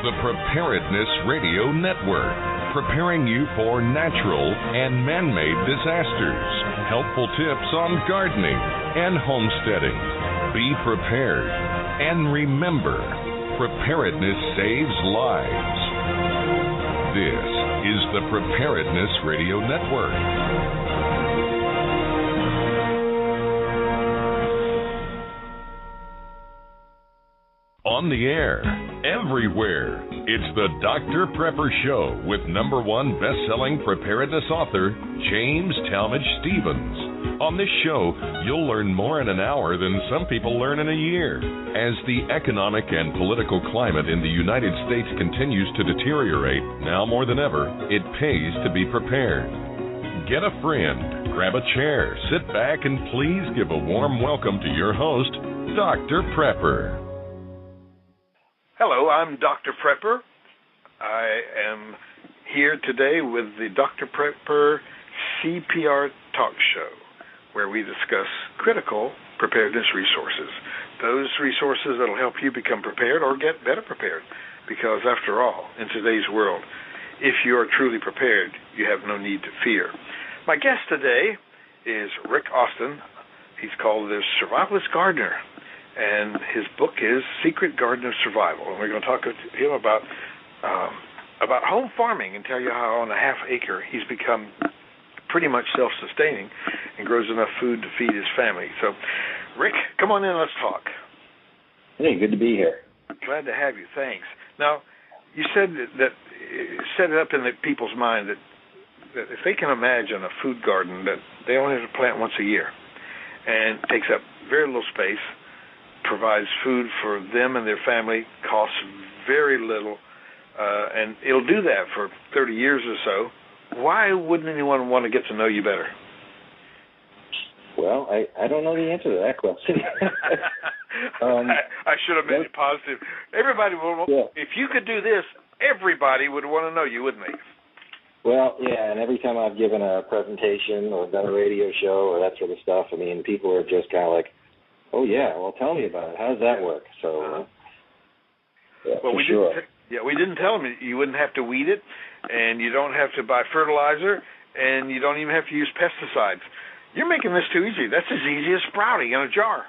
the Preparedness Radio Network, preparing you for natural and man-made disasters, helpful tips on gardening and homesteading. Be prepared, and remember, preparedness saves lives. This is the Preparedness Radio Network. On the air, everywhere, it's the Dr. Prepper Show with #1 best-selling preparedness author, James Talmadge Stevens. On this show, you'll learn more in an hour than some people learn in a year. As the economic and political climate in the United States continues to deteriorate, now more than ever, it pays to be prepared. Get a friend, grab a chair, sit back, and please give a warm welcome to your host, Dr. Prepper. Hello, I'm Dr. Prepper. I am here today with the Dr. Prepper CPR Talk Show, where we discuss critical preparedness resources, those resources that will help you become prepared or get better prepared. Because after all, in today's world, if you are truly prepared, you have no need to fear. My guest today is Rick Austin. He's called the Survivalist Gardener, and his book is Secret Garden of Survival. And we're going to talk to him about home farming and tell you how on a half acre he's become pretty much self-sustaining and grows enough food to feed his family. So, Rick, come on in, let's talk. Hey, good to be here. Glad to have you, thanks. Now, you said that set it up in the people's mind that if they can imagine a food garden that they only have to plant once a year and takes up very little space, provides food for them and their family, costs very little, and it'll do that for 30 years or so, why wouldn't anyone want to get to know you better? Well, I don't know the answer to that question. I should have made it positive. Everybody would. Yeah. If you could do this, everybody would want to know you, wouldn't they? Well, yeah, and every time I've given a presentation or done a radio show or that sort of stuff, I mean, people are just kind of like, oh, yeah, well, tell me about it. How does that work? So, well, we didn't tell them you wouldn't have to weed it, and you don't have to buy fertilizer, and you don't even have to use pesticides. You're making this too easy. That's as easy as sprouting in a jar.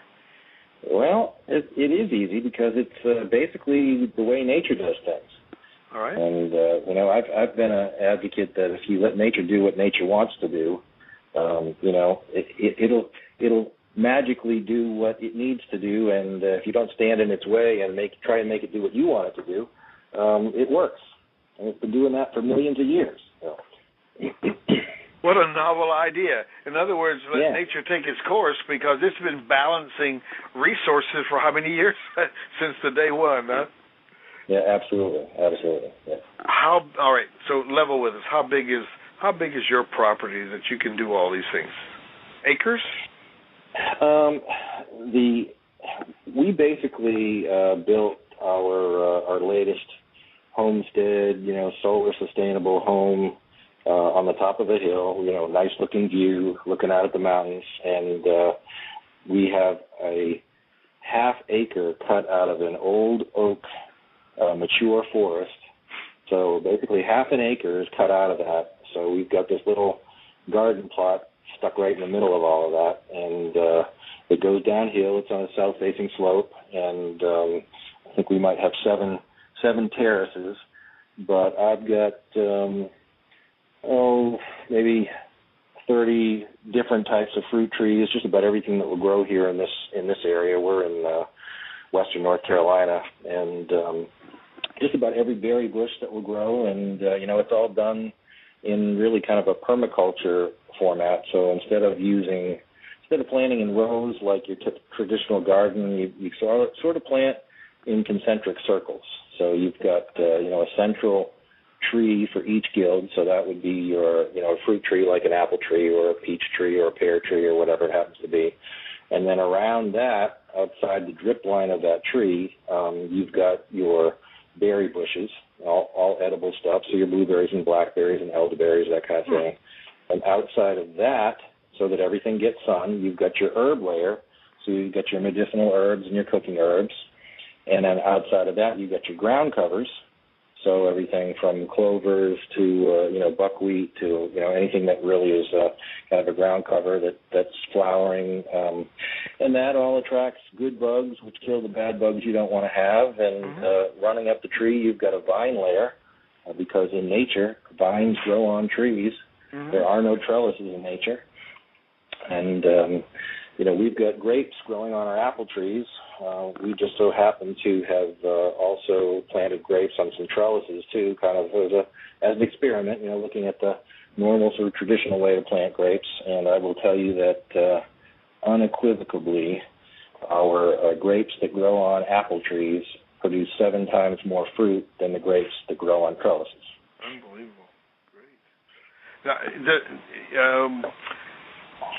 Well, it is easy because it's basically the way nature does things. All right. And, I've been an advocate that if you let nature do what nature wants to do, it'll magically do what it needs to do, and if you don't stand in its way and try and make it do what you want it to do, it works. And it's been doing that for millions of years. So. What a novel idea. In other words, let nature take its course, because it's been balancing resources for how many years? Since the day one, huh? Yeah, absolutely. Yeah. All right, so level with us. How big is your property that you can do all these things? Acres? We basically built our latest homestead, solar sustainable home on the top of a hill, nice looking view, looking out at the mountains, and we have a half acre cut out of an old oak mature forest. So basically half an acre is cut out of that. So we've got this little garden plot stuck right in the middle of all of that, and it goes downhill. It's on a south-facing slope, and I think we might have seven terraces. But I've got maybe 30 different types of fruit trees. Just about everything that will grow here in this area. We're in western North Carolina, and just about every berry bush that will grow, and it's all done in really kind of a permaculture format. So instead of planting in rows like your traditional garden, you sort of plant in concentric circles. So you've got a central tree for each guild. So that would be your a fruit tree like an apple tree or a peach tree or a pear tree or whatever it happens to be. And then around that, outside the drip line of that tree, you've got your berry bushes, all edible stuff, so your blueberries and blackberries and elderberries, that kind of thing. And outside of that, so that everything gets sun, you've got your herb layer, so you've got your medicinal herbs and your cooking herbs. And then outside of that, you've got your ground covers, So everything from clovers to buckwheat to anything that really is kind of a ground cover that's flowering, and that all attracts good bugs, which kill the bad bugs you don't want to have. And running up the tree, you've got a vine layer, because in nature vines grow on trees. There are no trellises in nature, and we've got grapes growing on our apple trees. We just so happen to have also planted grapes on some trellises too, kind of as an experiment, looking at the normal sort of traditional way to plant grapes. And I will tell you that unequivocally, our grapes that grow on apple trees produce 7 times more fruit than the grapes that grow on trellises. Unbelievable. Great. Now,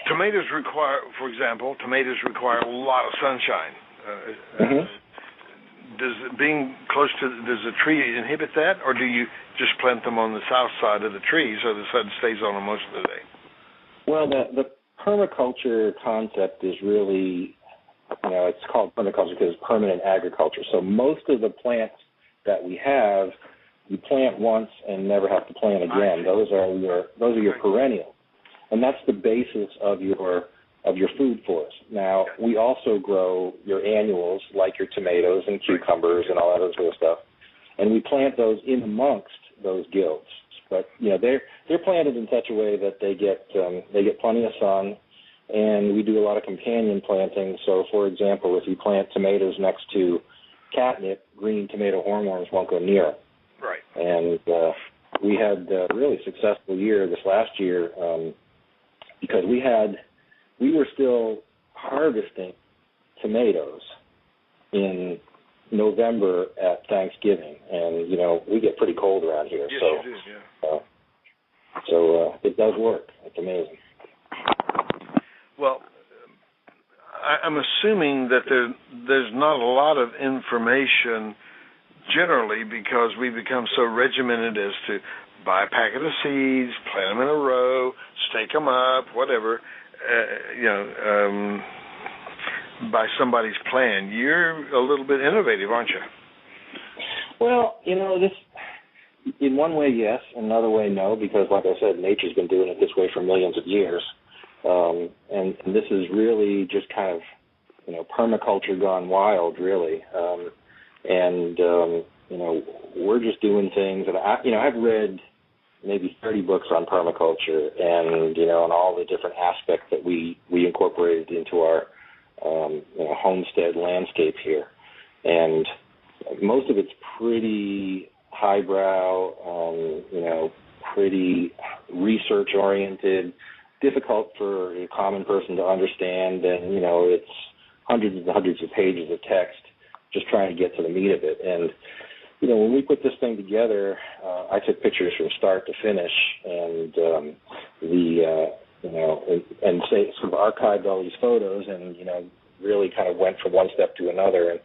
tomatoes require a lot of sunshine. Does the tree inhibit that, or do you just plant them on the south side of the tree so the sun stays on them most of the day? Well, the permaculture concept is really, it's called permaculture because it's permanent agriculture. So most of the plants that we have, you plant once and never have to plant again. Those are your perennials, and that's the basis of your food forest. Now, we also grow your annuals like your tomatoes and cucumbers and all that other sort of stuff, and we plant those in amongst those guilds. But they're planted in such a way that they get plenty of sun, and we do a lot of companion planting. So, for example, if you plant tomatoes next to catnip, green tomato hornworms won't go near it. Right. And we had a really successful year this last year because we were still harvesting tomatoes in November at Thanksgiving, and we get pretty cold around here. Yes, so you do, yeah. So it does work. It's amazing. Well, I'm assuming that there's not a lot of information generally because we become so regimented as to buy a packet of seeds, plant them in a row, stake them up, whatever, by somebody's plan. You're a little bit innovative, aren't you? Well, this, in one way, yes. In another way, no, because, like I said, nature's been doing it this way for millions of years. And this is really just kind of, permaculture gone wild, really. We're just doing things that I've read maybe 30 books on permaculture and, on all the different aspects that we incorporated into our, homestead landscape here. And most of it's pretty highbrow, pretty research-oriented, difficult for a common person to understand, and, it's hundreds and hundreds of pages of text just trying to get to the meat of it. And, when we put this thing together, I took pictures from start to finish, and and sort of archived all these photos, and really kind of went from one step to another.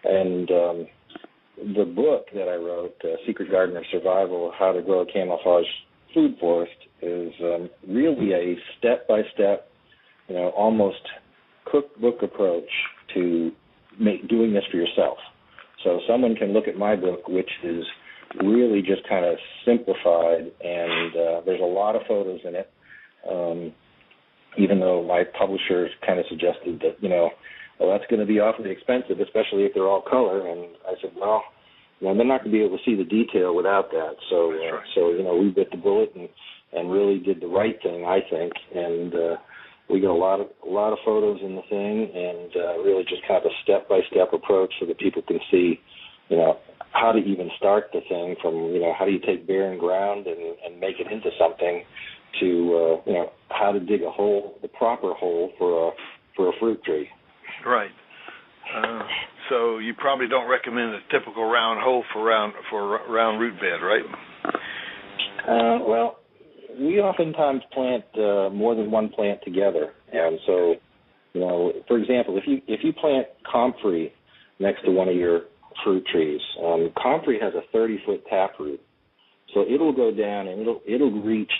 And the book that I wrote, Secret Garden of Survival: How to Grow a Camouflage Food Forest, is really a step-by-step, almost cookbook approach to doing this for yourself. So someone can look at my book, which is really just kind of simplified, and there's a lot of photos in it, even though my publisher kind of suggested that, that's going to be awfully expensive, especially if they're all color. And I said, well, they're not going to be able to see the detail without that. So, we bit the bullet and really did the right thing, I think, and we got a lot of photos in the thing, and really just kind of a step-by-step approach so that people can see, how to even start the thing from, how do you take barren ground and make it into something, to, how to dig a hole, the proper hole for a fruit tree. Right. So you probably don't recommend a typical round hole for round root bed, right? Well, we oftentimes plant more than one plant together, and so, for example, if you plant comfrey next to one of your fruit trees, comfrey has a 30-foot taproot, so it'll go down and it'll reach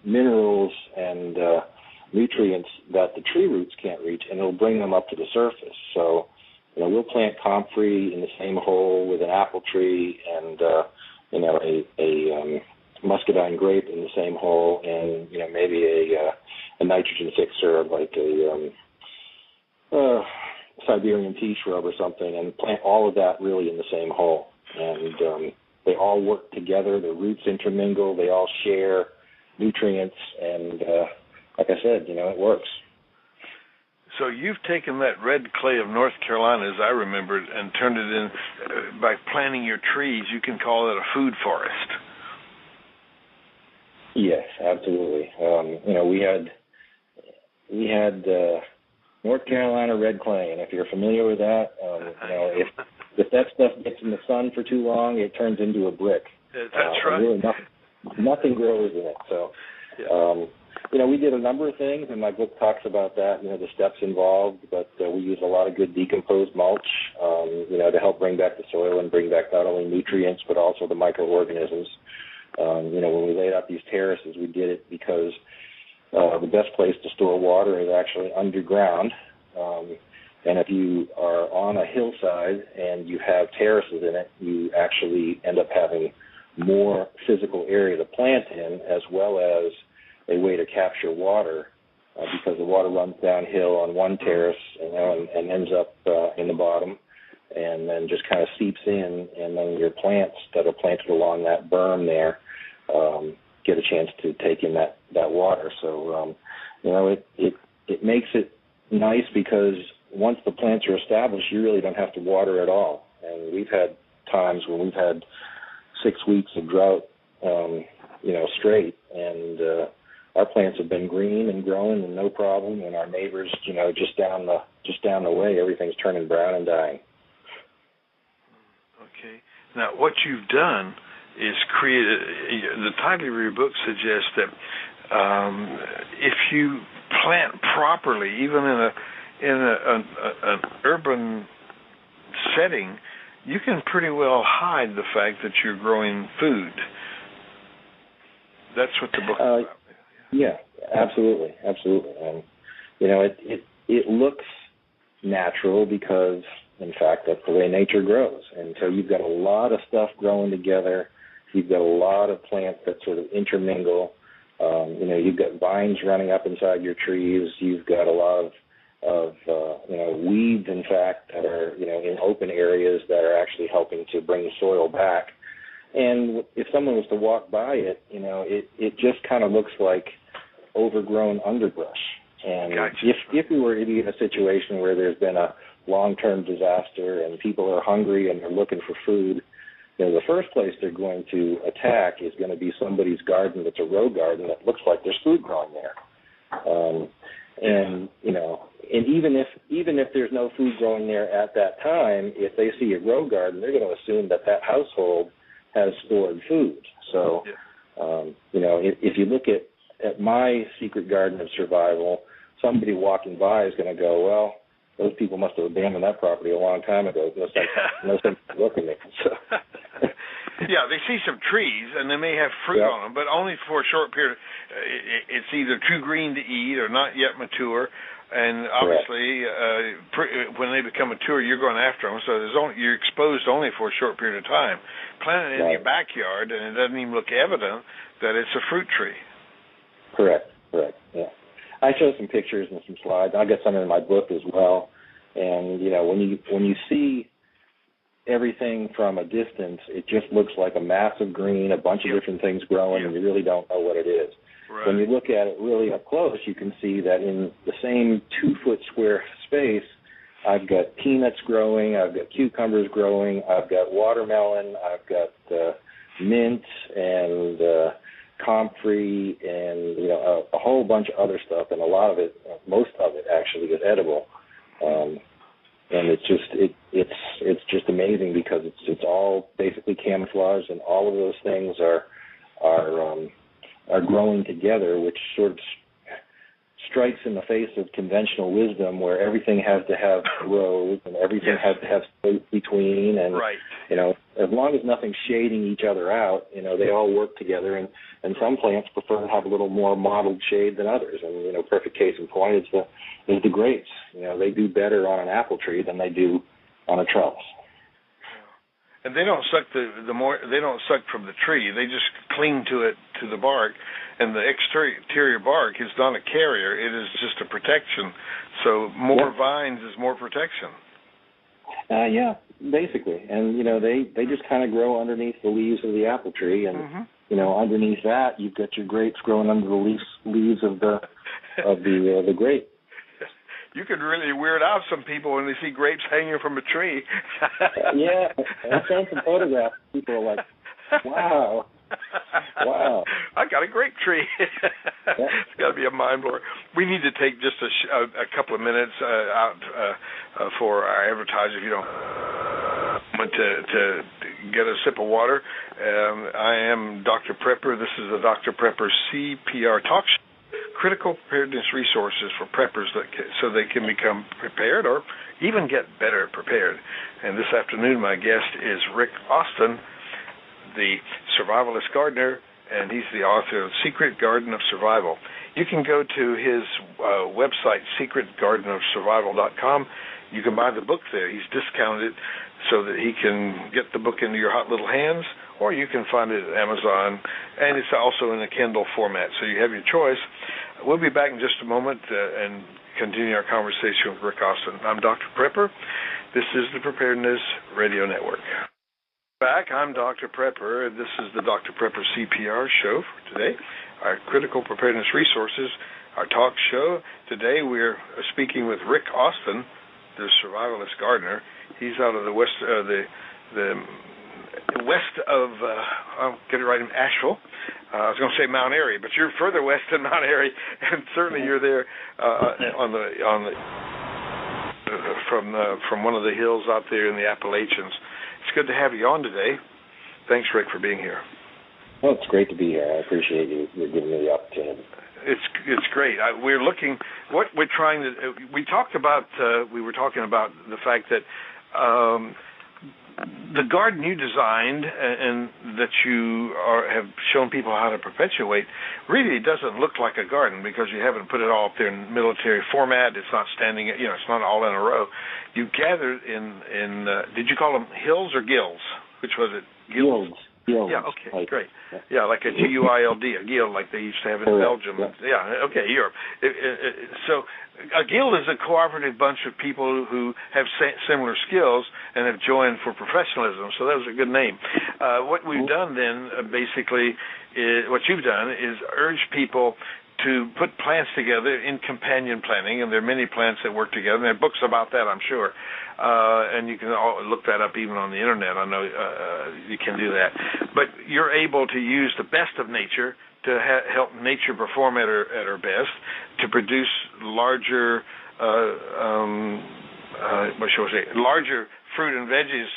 minerals and nutrients that the tree roots can't reach, and it'll bring them up to the surface. So, we'll plant comfrey in the same hole with an apple tree and, a muscadine grape in the same hole, and, maybe a nitrogen fixer like a Siberian tea shrub or something, and plant all of that really in the same hole. And they all work together. The roots intermingle. They all share nutrients, and like I said, it works. So you've taken that red clay of North Carolina, as I remembered, and turned it in, by planting your trees, you can call it a food forest. Yes, absolutely. We had North Carolina red clay, and if you're familiar with that, if that stuff gets in the sun for too long, it turns into a brick. That's right. Really nothing grows in it. So, we did a number of things, and my book talks about that, the steps involved, but we use a lot of good decomposed mulch, to help bring back the soil and bring back not only nutrients, but also the microorganisms. When we laid out these terraces, we did it because the best place to store water is actually underground. And if you are on a hillside and you have terraces in it, you actually end up having more physical area to plant in, as well as a way to capture water, because the water runs downhill on one terrace and ends up in the bottom, and then just kind of seeps in, and then your plants that are planted along that berm there get a chance to take in that water. So, it makes it nice because once the plants are established, you really don't have to water at all. And we've had times when we've had 6 weeks of drought, straight, and our plants have been green and growing and no problem. And our neighbors, just down the way, everything's turning brown and dying. Okay. Now, what you've done is created. The title of your book suggests that if you plant properly, even in an urban setting, you can pretty well hide the fact that you're growing food. That's what the book is about. Yeah, absolutely. And it looks natural because, in fact, that's the way nature grows. And so you've got a lot of stuff growing together. You've got a lot of plants that sort of intermingle. You've got vines running up inside your trees. You've got a lot of weeds, in fact, that are, in open areas that are actually helping to bring the soil back. And if someone was to walk by it, it just kind of looks like overgrown underbrush. And gotcha. if we were to be in a situation where there's been a long-term disaster and people are hungry and they're looking for food, the first place they're going to attack is going to be somebody's garden that's a row garden that looks like there's food growing there. And even if there's no food growing there at that time, if they see a grow garden, they're going to assume that household has stored food. So, if you look at my secret garden of survival, somebody walking by is going to go, well, those people must have abandoned that property a long time ago. No sense looking at it. So. Yeah, they see some trees, and they may have fruit on them, but only for a short period. It's either too green to eat or not yet mature, and obviously, when they become mature, you're going after them, so you're exposed only for a short period of time. Plant it in your backyard, and it doesn't even look evident that it's a fruit tree. Correct, yeah. I show some pictures and some slides. I got some in my book as well, and, when you see everything from a distance, it just looks like a massive green, a bunch of different things growing, and you really don't know what it is. Right. When you look at it really up close, you can see that in the same 2-foot square space, I've got peanuts growing, I've got cucumbers growing, I've got watermelon, I've got mint and comfrey and a whole bunch of other stuff, and a lot of it, most of it actually is edible. And it's just amazing because it's all basically camouflage, and all of those things are growing together, which sort of strikes in the face of conventional wisdom, where everything has to have rows and everything has to have space between, and as long as nothing's shading each other out, they all work together, and some plants prefer to have a little more mottled shade than others, and perfect case in point is the grapes. They do better on an apple tree than they do on a trellis. And they don't suck they don't suck from the tree. They just cling to it, to the bark, and the exterior bark is not a carrier. It is just a protection. So more vines is more protection. Yeah, basically. And they just kind of grow underneath the leaves of the apple tree, and underneath that you've got your grapes growing under the leaves of the grape. You could really weird out some people when they see grapes hanging from a tree. Yeah, I've seen some photographs. People are like, wow. I got a grape tree. It's got to be a mind blower. We need to take just a couple of minutes out for our advertisers, if you don't want to get a sip of water. I am Dr. Prepper. This is the Dr. Prepper CPR Talk Show. Critical preparedness resources for preppers so they can become prepared or even get better prepared. And this afternoon, my guest is Rick Austin, the survivalist gardener, and he's the author of Secret Garden of Survival. You can go to his website, secretgardenofsurvival.com. You can buy the book there. He's discounted so that he can get the book into your hot little hands, or you can find it at Amazon, and it's also in a Kindle format, so you have your choice. We'll be back in just a moment and continue our conversation with Rick Austin. I'm Dr. Prepper. This is the Preparedness Radio Network. Back, I'm Dr. Prepper. This is the Dr. Prepper CPR show for today, our critical preparedness resources, our talk show. Today we're speaking with Rick Austin, the survivalist gardener. He's out of the west of I'll get it right, in Asheville. I was going to say Mount Airy, but you're further west than Mount Airy, and certainly you're there from one of the hills out there in the Appalachians. It's good to have you on today. Thanks, Rick, for being here. Well, it's great to be here. I appreciate you giving me the opportunity. It's great. We were talking about the fact that the garden you designed and that you have shown people how to perpetuate really doesn't look like a garden because you haven't put it all up there in military format. It's not standing, it's not all in a row. You gathered in did you call them hills or gills? Which was it? Gills. Yeah, okay, great. Yeah, like a GUILD, a guild like they used to have in Belgium. Yeah, okay, Europe. So a guild is a cooperative bunch of people who have similar skills and have joined for professionalism, so that was a good name. What we've done then, basically, what you've done is urge people to put plants together in companion planting, and there are many plants that work together, and there are books about that, I'm sure. And you can look that up even on the Internet. I know you can do that. But you're able to use the best of nature to help nature perform at her best, to produce larger, larger fruit and veggies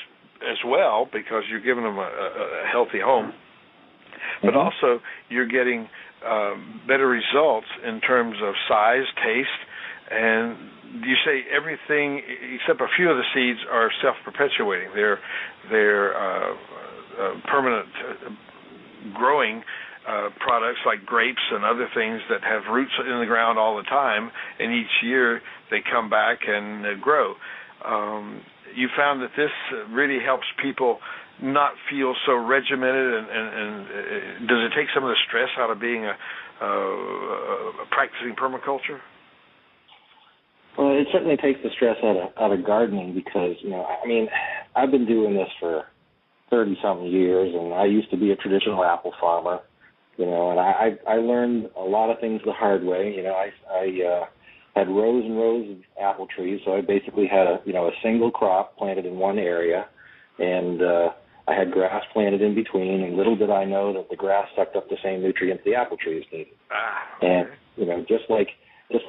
as well, because you're giving them a healthy home. But also you're getting better results in terms of size, taste, and you say everything except a few of the seeds are self-perpetuating. They're permanent growing products like grapes and other things that have roots in the ground all the time, and each year they come back and grow. You found that this really helps people not feel so regimented, and does it take some of the stress out of being a practicing permaculture? Well, it certainly takes the stress out of gardening because, I've been doing this for 30-something years, and I used to be a traditional apple farmer, and I learned a lot of things the hard way. I had rows and rows of apple trees, so I basically had a single crop planted in one area, and I had grass planted in between, and little did I know that the grass sucked up the same nutrients the apple trees needed. And, just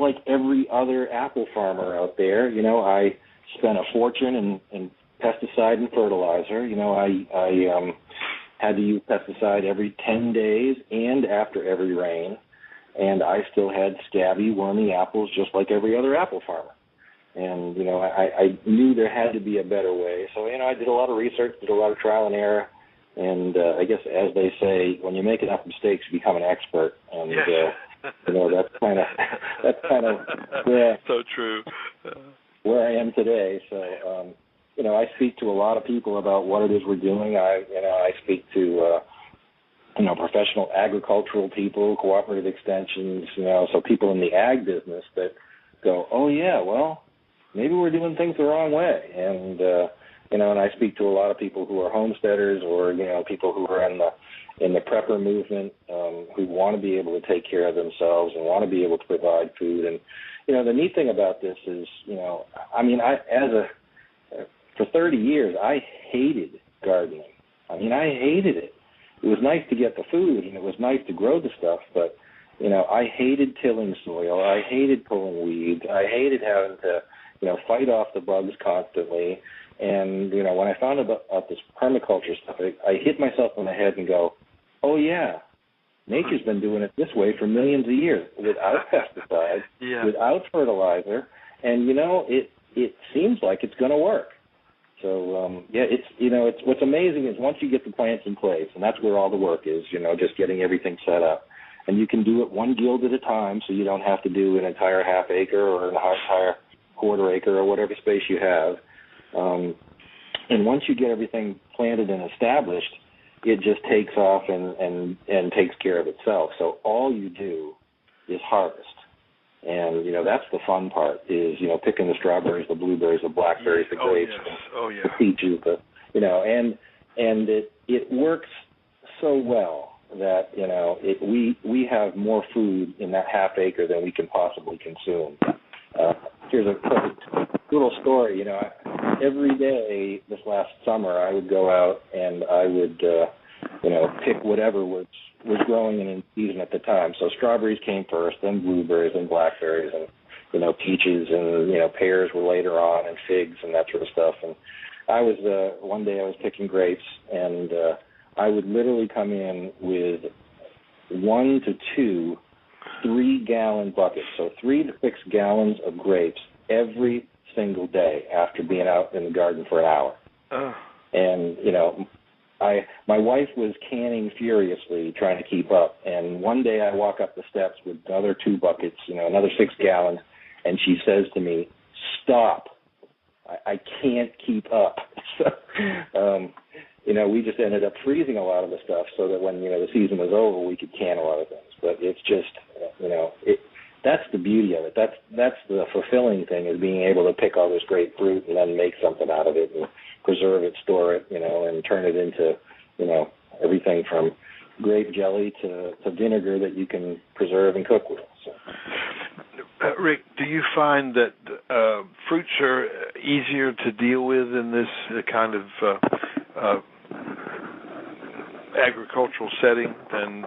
like every other apple farmer out there, I spent a fortune in pesticide and fertilizer. I had to use pesticide every 10 days and after every rain, and I still had scabby, wormy apples just like every other apple farmer. And, I knew there had to be a better way. So, I did a lot of research, did a lot of trial and error. And I guess, as they say, when you make enough mistakes, you become an expert. And, that's kind of so true. Where I am today. So, I speak to a lot of people about what it is we're doing. I speak to professional agricultural people, cooperative extensions, so people in the ag business that go, oh yeah, well, maybe we're doing things the wrong way. And and I speak to a lot of people who are homesteaders or people who are in the prepper movement, who want to be able to take care of themselves and want to be able to provide food. And the neat thing about this is, for 30 years, I hated gardening. I hated it. It was nice to get the food, and it was nice to grow the stuff, but, I hated tilling soil. I hated pulling weeds. I hated having to, fight off the bugs constantly. And, when I found out about this permaculture stuff, I hit myself on the head and go, oh, yeah, nature's been doing it this way for millions of years, without pesticides, without fertilizer, and, it seems like it's going to work. So, it's what's amazing is once you get the plants in place, and that's where all the work is, just getting everything set up. And you can do it one guild at a time, so you don't have to do an entire half acre or an entire quarter acre or whatever space you have. And once you get everything planted and established, it just takes off and takes care of itself. So all you do is harvest. And, that's the fun part is, picking the strawberries, the blueberries, the blackberries, the grapes, the peaches, and it works so well that, we have more food in that half acre than we can possibly consume. Here's a little story, every day this last summer I would go out and I would, pick whatever was growing in season at the time. So strawberries came first, then blueberries and blackberries and, peaches and, pears were later on and figs and that sort of stuff. And I was, one day I was picking grapes and I would literally come in with 1 to 2 3-gallon buckets, so 3 to 6 gallons of grapes every single day after being out in the garden for an hour. And, my wife was canning furiously trying to keep up, and one day I walk up the steps with another 2 buckets, another 6 gallons, and she says to me, stop, I can't keep up. So, we just ended up freezing a lot of the stuff so that when, the season was over, we could can a lot of things. But it's just, that's the beauty of it. That's the fulfilling thing, is being able to pick all this great fruit and then make something out of it and preserve it, store it, and turn it into, everything from grape jelly to vinegar that you can preserve and cook with. So. Rick, do you find that fruits are easier to deal with in this kind of agricultural setting than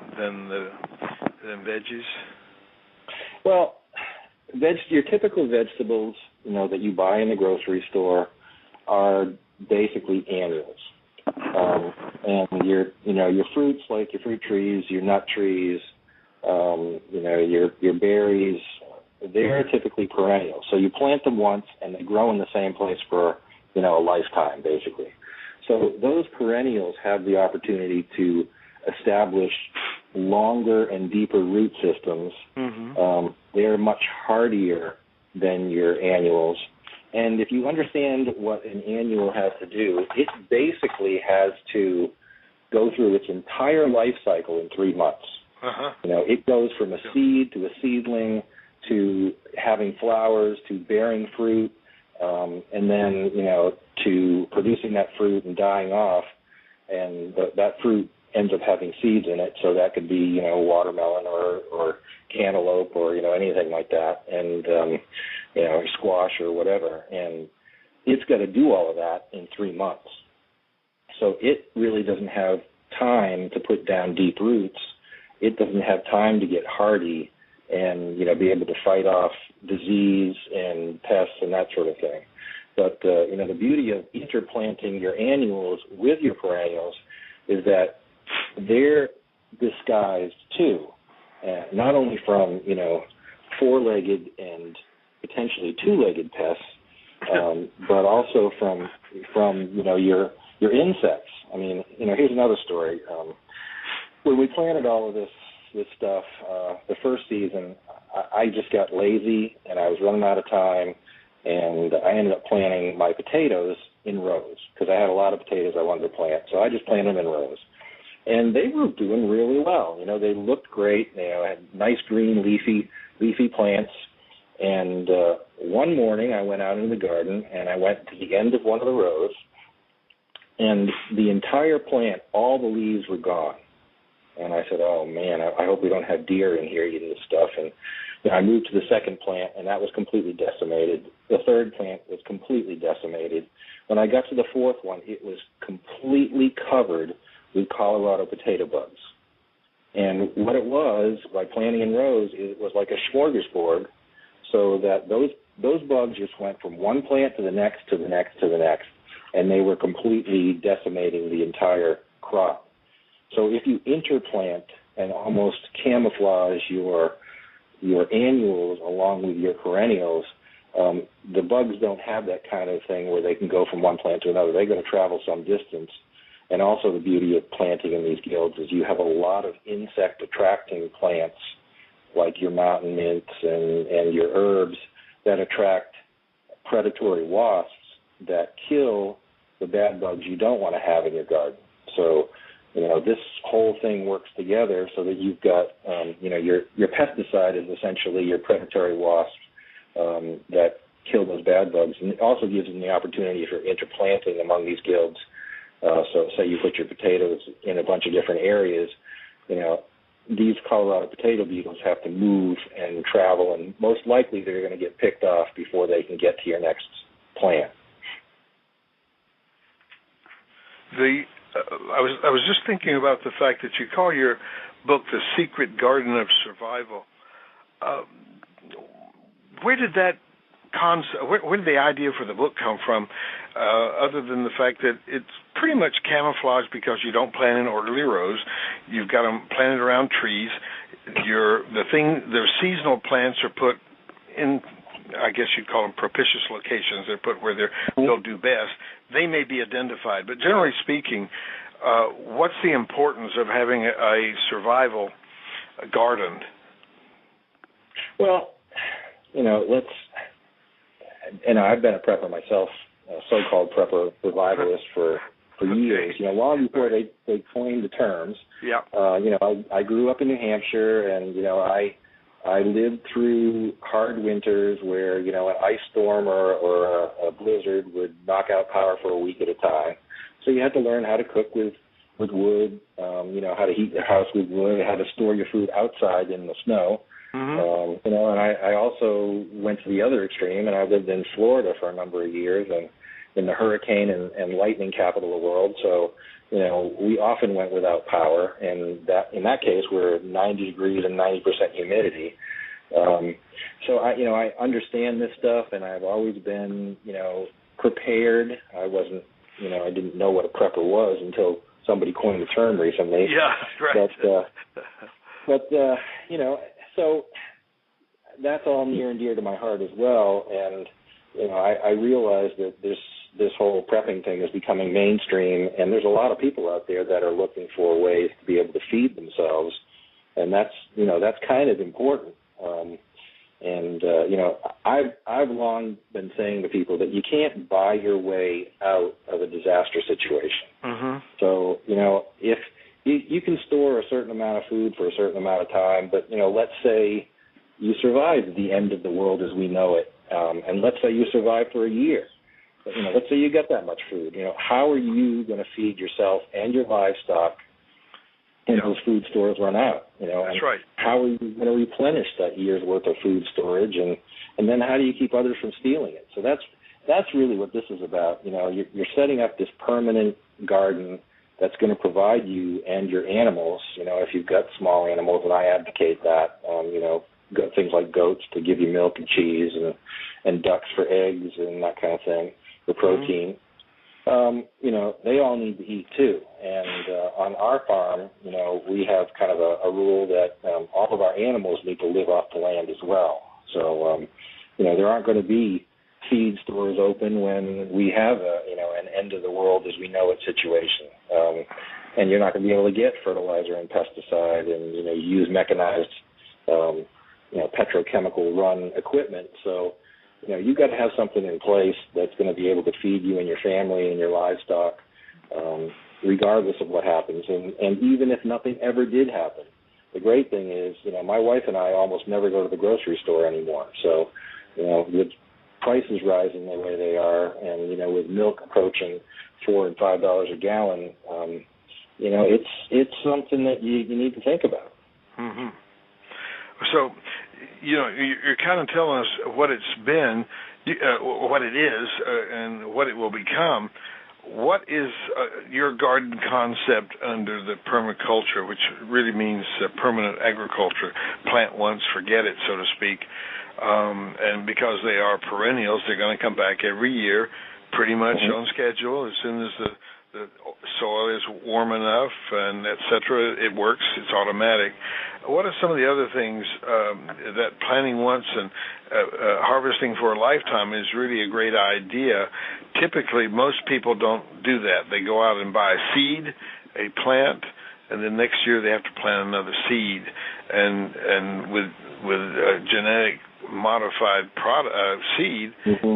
veggies? Well, your typical vegetables, that you buy in the grocery store are basically annuals. And your fruits, like your fruit trees, your nut trees, your berries, they're typically perennial. So you plant them once and they grow in the same place for, a lifetime, basically. So those perennials have the opportunity to establish longer and deeper root systems. Mm-hmm. They're much hardier than your annuals. And if you understand what an annual has to do, it basically has to go through its entire life cycle in 3 months. Uh-huh. It goes from a seed to a seedling to having flowers to bearing fruit, and then, to producing that fruit and dying off. And that fruit ends up having seeds in it, so that could be, watermelon or cantaloupe or, anything like that, and, squash or whatever. And it's got to do all of that in 3 months. So it really doesn't have time to put down deep roots. It doesn't have time to get hardy and, be able to fight off disease and pests and that sort of thing. But, the beauty of interplanting your annuals with your perennials is that they're disguised too, not only from, four-legged and potentially two-legged pests, but also from your insects. I mean, here's another story. When we planted all of this stuff, the first season, I just got lazy and I was running out of time, And I ended up planting my potatoes in rows because I had a lot of potatoes I wanted to plant. So I just planted them in rows. And they were doing really well. They looked great. They had nice green leafy plants. And one morning I went out into the garden and I went to the end of one of the rows, and the entire plant, all the leaves were gone. And I said, oh, man, I hope we don't have deer in here eating this stuff. And I moved to the second plant, and that was completely decimated. The third plant was completely decimated. When I got to the fourth one, it was completely covered with Colorado potato bugs. And what it was, by planting in rows, it was like a smorgasbord, so that those bugs just went from one plant to the next, to the next, to the next, and they were completely decimating the entire crop. So if you interplant and almost camouflage your annuals along with your perennials, the bugs don't have that kind of thing where they can go from one plant to another. They're going to travel some distance. And also the beauty of planting in these guilds is you have a lot of insect-attracting plants like your mountain mints and your herbs that attract predatory wasps that kill the bad bugs you don't want to have in your garden. So, this whole thing works together so that you've got, your pesticide is essentially your predatory wasps that kill those bad bugs. And it also gives them the opportunity for interplanting among these guilds. So say you put your potatoes in a bunch of different areas, these Colorado potato beetles have to move and travel, and most likely they're going to get picked off before they can get to your next plant. I was just thinking about the fact that you call your book The Secret Garden of Survival. Where did that concept, where did the idea for the book come from, other than the fact that it's pretty much camouflaged because you don't plant in orderly rows. You've got them planted around trees. The seasonal plants are put in, I guess you'd call them propitious locations. They're put where they'll do best. They may be identified, but generally speaking, what's the importance of having a survival garden? Well, I've been a prepper myself, a so-called prepper revivalist for years. Long before they coined the terms. Yeah. I grew up in New Hampshire, and I lived through hard winters where an ice storm or a blizzard would knock out power for a week at a time. So you had to learn how to cook with wood, how to heat your house with wood, how to store your food outside in the snow. Mm-hmm. And I also went to the other extreme, and I lived in Florida for a number of years, and in the hurricane and lightning capital of the world. So, we often went without power, and in that case, we're 90 degrees and 90% humidity. So I understand this stuff, and I've always been, prepared. I wasn't, I didn't know what a prepper was until somebody coined the term recently. Yeah, right. So that's all near and dear to my heart as well. And, I realize that this whole prepping thing is becoming mainstream, and there's a lot of people out there that are looking for ways to be able to feed themselves, and that's kind of important. I've long been saying to people that you can't buy your way out of a disaster situation. Mm-hmm. So, if you can store a certain amount of food for a certain amount of time, but, let's say you survive the end of the world as we know it, and let's say you survive for a year. But, let's say you get that much food. How are you going to feed yourself and your livestock when those food stores run out? That's right. How are you going to replenish that year's worth of food storage, and then how do you keep others from stealing it? So that's really what this is about. You're setting up this permanent garden that's going to provide you and your animals. If you've got small animals, and I advocate that. Things like goats to give you milk and cheese, and ducks for eggs and that kind of thing, for protein. Mm-hmm. They all need to eat too. And on our farm, we have kind of a rule that all of our animals need to live off the land as well. So, there aren't going to be feed stores open when we have an end of the world as we know it situation. And you're not going to be able to get fertilizer and pesticide and, use mechanized, petrochemical run equipment. So, you've got to have something in place that's going to be able to feed you and your family and your livestock, regardless of what happens. And even if nothing ever did happen, the great thing is, my wife and I almost never go to the grocery store anymore. So, with prices rising the way they are, and with milk approaching $4 and $5 a gallon, it's something that you need to think about. Mm-hmm. So, you're kind of telling us what it's been, what it is, and what it will become. What is your garden concept under the permaculture, which really means permanent agriculture, plant once, forget it, so to speak? And because they are perennials, they're going to come back every year, pretty much on schedule. As soon as the soil is warm enough and et cetera, it works. It's automatic. What are some of the other things that planting once and harvesting for a lifetime is really a great idea? Typically, most people don't do that. They go out and buy a seed, a plant, and then next year they have to plant another seed. And with genetic modified seed,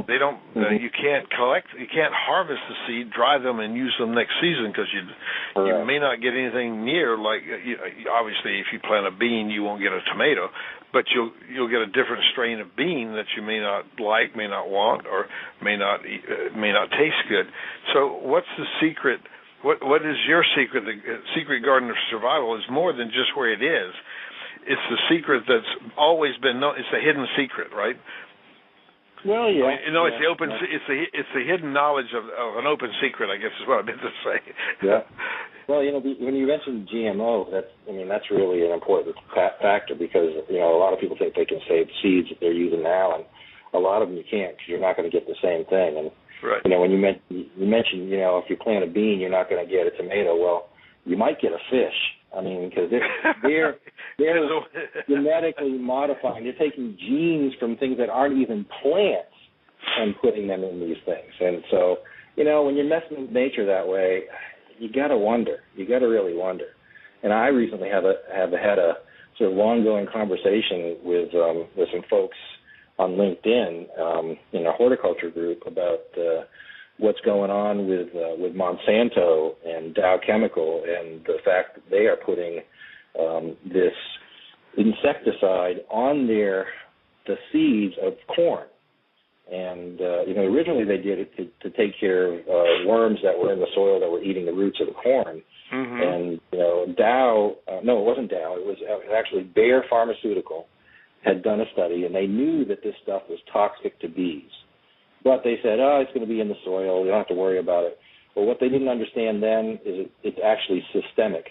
they don't. You can't harvest the seed, dry them, and use them next season because you may not get anything near like. Obviously, if you plant a bean, you won't get a tomato, but you'll get a different strain of bean that you may not like, may not want, or may not taste good. So, what's the secret? What is your secret? The secret garden of survival is more than just where it is. It's the secret that's always been known. It's the hidden secret, right? Well, yeah. It's the open. Yeah. It's the hidden knowledge of an open secret, I guess is what I meant to say. Yeah. Well, when you mentioned GMO, that's really an important factor because a lot of people think they can save seeds that they're using now, and a lot of them you can't because you're not going to get the same thing. And right. When you mentioned if you plant a bean, you're not going to get a tomato. Well, you might get a fish. Because they're genetically modifying. They're taking genes from things that aren't even plants and putting them in these things. And so, when you're messing with nature that way, you got to wonder. You got to really wonder. And I recently have had a sort of long-going conversation with some folks on LinkedIn in a horticulture group about what's going on with Monsanto and Dow Chemical and the fact that they are putting this insecticide on the seeds of corn. And, originally they did it to take care of worms that were in the soil that were eating the roots of the corn. And, Dow, no, it wasn't Dow, it was actually Bayer Pharmaceutical had done a study, and they knew that this stuff was toxic to bees. But they said, it's going to be in the soil. We don't have to worry about it. Well, what they didn't understand then is it's actually systemic.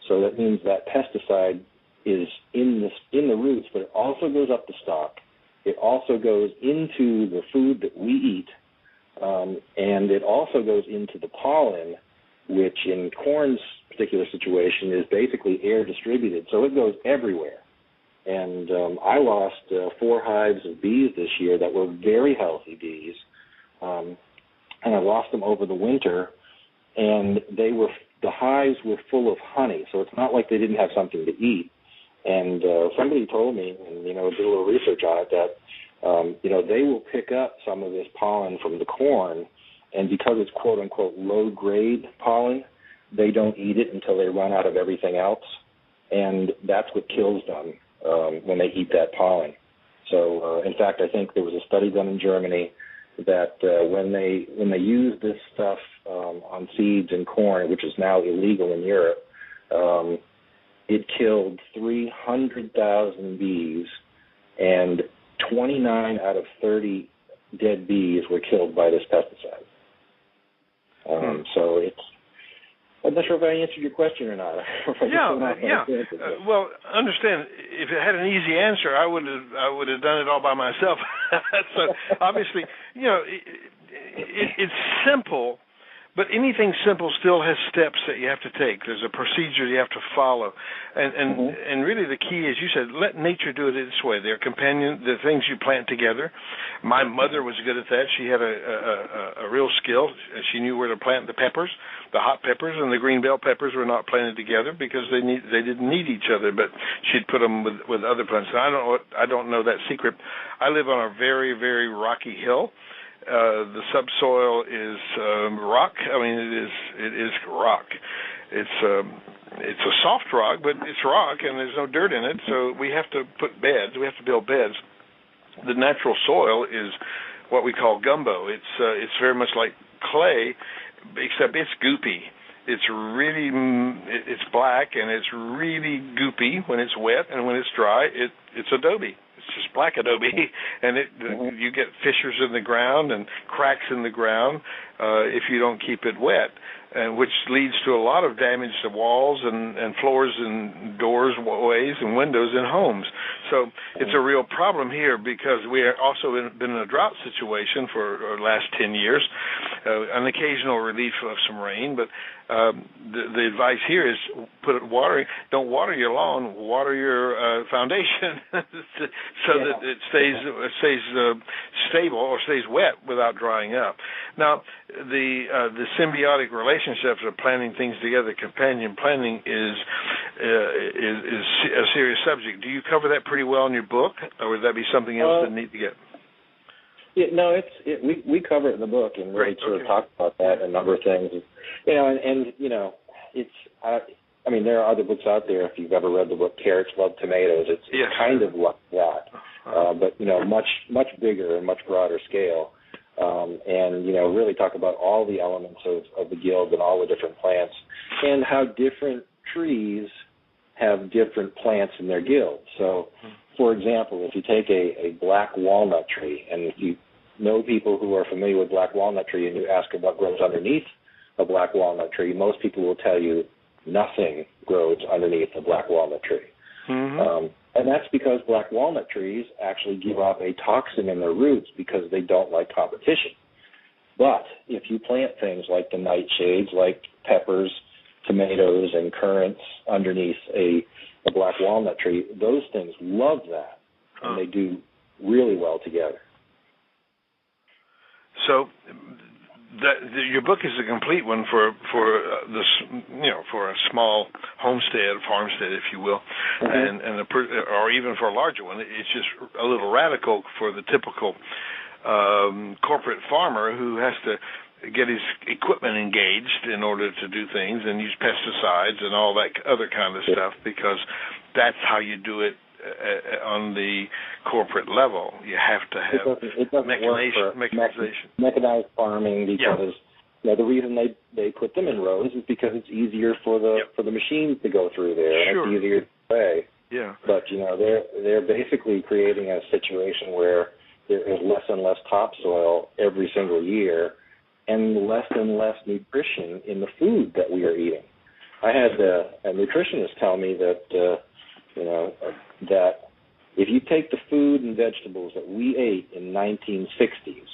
So that means that pesticide is in the roots, but it also goes up the stalk. It also goes into the food that we eat, and it also goes into the pollen, which in corn's particular situation is basically air distributed. So it goes everywhere. And I lost 4 hives of bees this year that were very healthy bees, and I lost them over the winter. And the hives were full of honey, so it's not like they didn't have something to eat. And somebody told me, and did a little research on it, that they will pick up some of this pollen from the corn, and because it's quote unquote low grade pollen, they don't eat it until they run out of everything else, and that's what kills them. When they eat that pollen. So, in fact, I think there was a study done in Germany that when they use this stuff on seeds and corn, which is now illegal in Europe, it killed 300,000 bees, and 29 out of 30 dead bees were killed by this pesticide. So I'm not sure if I answered your question or not. Well, understand, if it had an easy answer, I would have done it all by myself. So obviously, it's simple, But anything simple still has steps that you have to take. There's a procedure you have to follow. And really the key is, you said, let nature do it its way. They're the things you plant together. My mother was good at that. She had a real skill. She knew where to plant the peppers. The hot peppers and the green bell peppers were not planted together because they didn't need each other, but she'd put them with other plants. And I don't know that secret. I live on a very, very rocky hill. The subsoil is rock. I mean, it is rock. It's a soft rock, but it's rock, and there's no dirt in it. So we have to put beds. We have to build beds. The natural soil is what we call gumbo. It's very much like clay, except it's goopy. It's it's black, and it's really goopy when it's wet, and when it's dry, it's adobe. It's just black adobe, and you get fissures in the ground and cracks in the ground if you don't keep it wet, which leads to a lot of damage to walls and floors and doors, ways, and windows in homes. So it's a real problem here because we are also been in a drought situation for the last 10 years, an occasional relief of some rain, but the advice here is don't water your lawn, water your foundation so that it stays stable or stays wet without drying up. Now, the symbiotic relationships of planting things together, companion planting, is a serious subject. Do you cover that pretty well in your book, or would that be something else that need to get? Yeah, no, we cover it in the book and really sort of talk about that and a number of things. You know, and you know, I mean, there are other books out there. If you've ever read the book Carrots Love Tomatoes, it's kind of like that, but you know, much bigger and much broader scale. And you know, really talk about all the elements of the guild and all the different plants and how different trees have different plants in their guild. So, for example, if you take a black walnut tree, and if you know people who are familiar with black walnut tree and you ask them what grows underneath a black walnut tree, most people will tell you nothing grows underneath a black walnut tree. And that's because black walnut trees actually give off a toxin in their roots because they don't like competition. But if you plant things like the nightshades, like peppers, tomatoes, and currants underneath a black walnut tree, those things love that, and they do really well together. So your book is a complete one for this, you know, for a small farmstead, if you will, or even for a larger one. It's just a little radical for the typical corporate farmer who has to get his equipment engaged in order to do things and use pesticides and all that other kind of stuff, because that's how you do it on the corporate level. You have to have mechanization. Mechanized farming, because you know, the reason they put them in rows is because it's easier for the machines to go through there, and it's easier to spray. Yeah. But you know, they're basically creating a situation where there is less and less topsoil every single year, and less nutrition in the food that we are eating. I had a nutritionist tell me that you know, that if you take the food and vegetables that we ate in 1960s,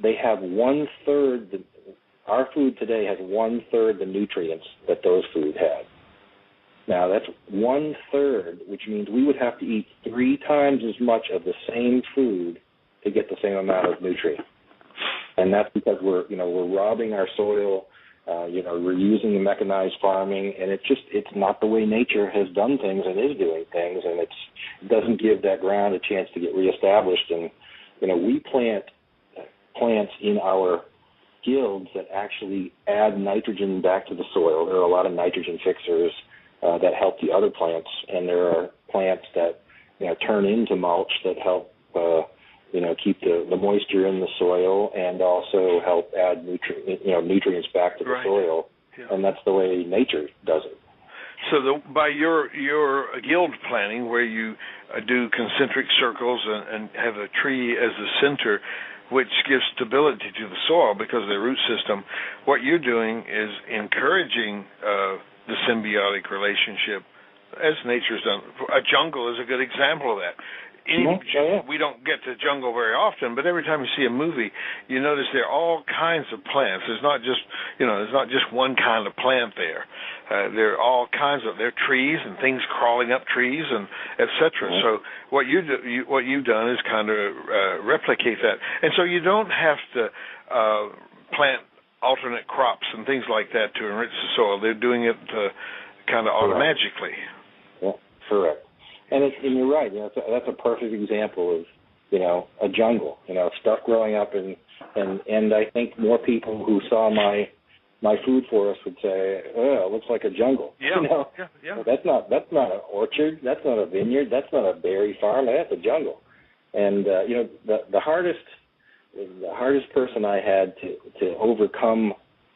they have 1/3. Our food today has 1/3 the nutrients that those food had. Now that's 1/3, which means we would have to eat 3 times as much of the same food to get the same amount of nutrients. And that's because we're robbing our soil. We're using the mechanized farming, and it's not the way nature has done things and is doing things, and it doesn't give that ground a chance to get reestablished. And we plant plants in our guilds that actually add nitrogen back to the soil. There are a lot of nitrogen fixers that help the other plants, and there are plants that turn into mulch that help keep the moisture in the soil, and also help add nutrients back to the soil. Yeah. And that's the way nature does it. So by your guild planning, where you do concentric circles and have a tree as the center, which gives stability to the soil because of the root system, what you're doing is encouraging the symbiotic relationship as nature's done. A jungle is a good example of that. we don't get to jungle very often, but every time you see a movie, you notice there are all kinds of plants. There's not just one kind of plant there. There are all kinds of trees and things crawling up trees and etc. So what you've done is kind of replicate that, and so you don't have to plant alternate crops and things like that to enrich the soil. They're doing it kind of automatically. Yeah, correct. And you're right. That's a perfect example of a jungle. Stuff growing up, and I think more people who saw my food forest would say, "Oh, it looks like a jungle." Yeah. That's not an orchard. That's not a vineyard. That's not a berry farm. That's a jungle. And the hardest person I had to overcome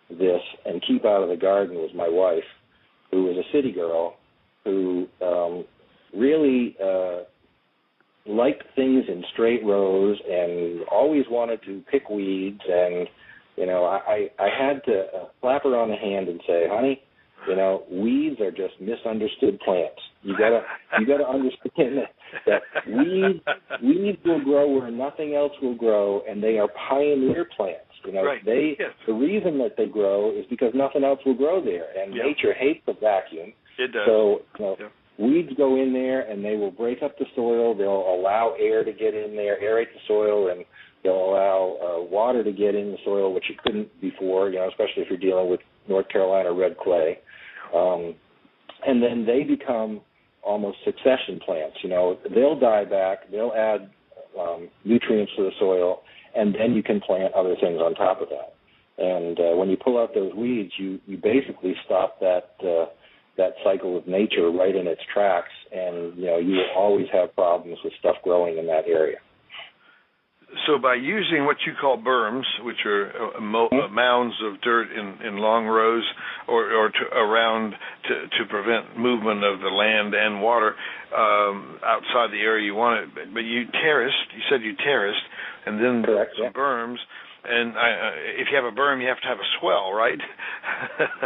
this and keep out of the garden was my wife, who was a city girl, who really liked things in straight rows and always wanted to pick weeds. And I had to slap her on the hand and say, "Honey, weeds are just misunderstood plants. You gotta understand that weeds will grow where nothing else will grow, and they are pioneer plants. Right. The reason that they grow is because nothing else will grow there, and nature hates a vacuum. It does. So weeds go in there, and they will break up the soil. They'll allow air to get in there, aerate the soil, and they'll allow water to get in the soil, which it couldn't before. Especially if you're dealing with North Carolina red clay. And then they become almost succession plants. They'll die back, they'll add nutrients to the soil, and then you can plant other things on top of that. And when you pull out those weeds, you basically stop that cycle of nature right in its tracks, and you will always have problems with stuff growing in that area. So by using what you call berms, which are mounds of dirt in long rows or around to prevent movement of the land and water outside the area you want it, but you said you terraced, and then some berms. And if you have a berm, you have to have a swell, right?